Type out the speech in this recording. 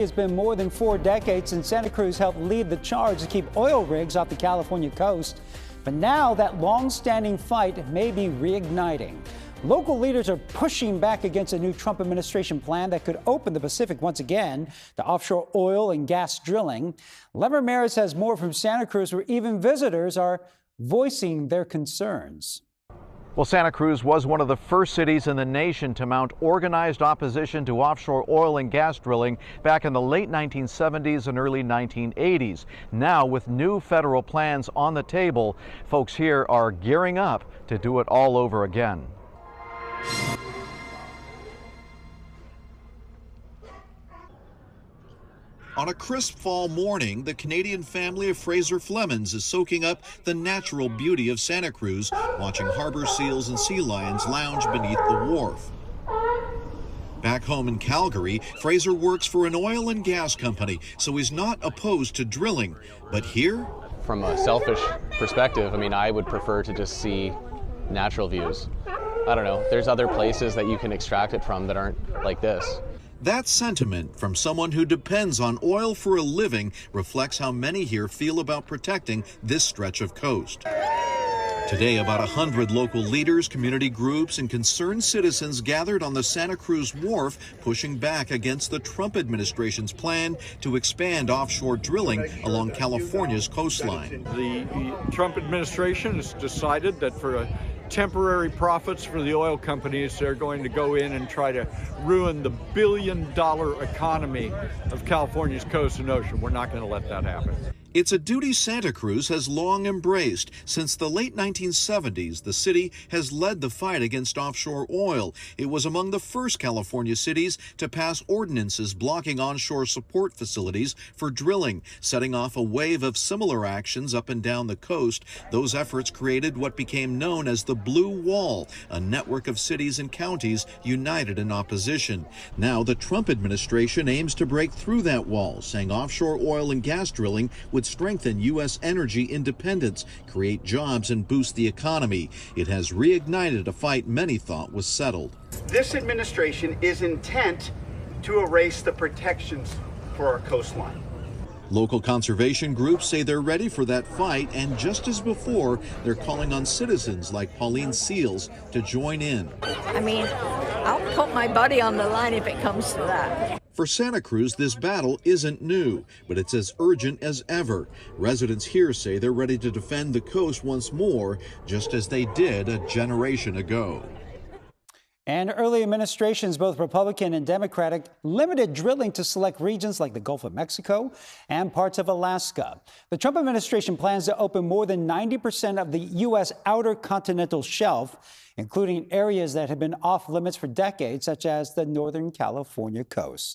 It's been more than 4 decades since Santa Cruz helped lead the charge to keep oil rigs off the California coast. But now that long-standing fight may be reigniting. Local leaders are pushing back against a new Trump administration plan that could open the Pacific once again to offshore oil and gas drilling. Len Ramirez has more from Santa Cruz, where even visitors are voicing their concerns. Well, Santa Cruz was one of the first cities in the nation to mount organized opposition to offshore oil and gas drilling back in the late 1970s and early 1980s. Now, with new federal plans on the table, folks here are gearing up to do it all over again. On a crisp fall morning, the Canadian family of Fraser Flemons is soaking up the natural beauty of Santa Cruz, watching harbor seals and sea lions lounge beneath the wharf. Back home in Calgary, Fraser works for an oil and gas company, so he's not opposed to drilling. But here? From a selfish perspective, I would prefer to just see natural views. I don't know, there's other places that you can extract it from that aren't like this. That sentiment from someone who depends on oil for a living reflects how many here feel about protecting this stretch of coast. Today, about 100 local leaders, community groups, and concerned citizens gathered on the Santa Cruz wharf, pushing back against the Trump administration's plan to expand offshore drilling along California's coastline. The Trump administration has decided that for temporary profits for the oil companies, they're going to go in and try to ruin the billion-dollar economy of California's coast and ocean. We're not going to let that happen. It's a duty Santa Cruz has long embraced. Since the late 1970s, the city has led the fight against offshore oil. It was among the first California cities to pass ordinances blocking onshore support facilities for drilling, setting off a wave of similar actions up and down the coast. Those efforts created what became known as the Blue Wall, a network of cities and counties united in opposition. Now, the Trump administration aims to break through that wall, saying offshore oil and gas drilling would strengthen U.S. energy independence, create jobs, and boost the economy. It has reignited a fight many thought was settled. This administration is intent to erase the protections for our coastline. Local conservation groups say they're ready for that fight, and just as before, they're calling on citizens like Pauline Seals to join in. I'll put my buddy on the line if it comes to that. For Santa Cruz, this battle isn't new, but it's as urgent as ever. Residents here say they're ready to defend the coast once more, just as they did a generation ago. And early administrations, both Republican and Democratic, limited drilling to select regions like the Gulf of Mexico and parts of Alaska. The Trump administration plans to open more than 90% of the U.S. outer continental shelf, including areas that have been off limits for decades, such as the Northern California coast.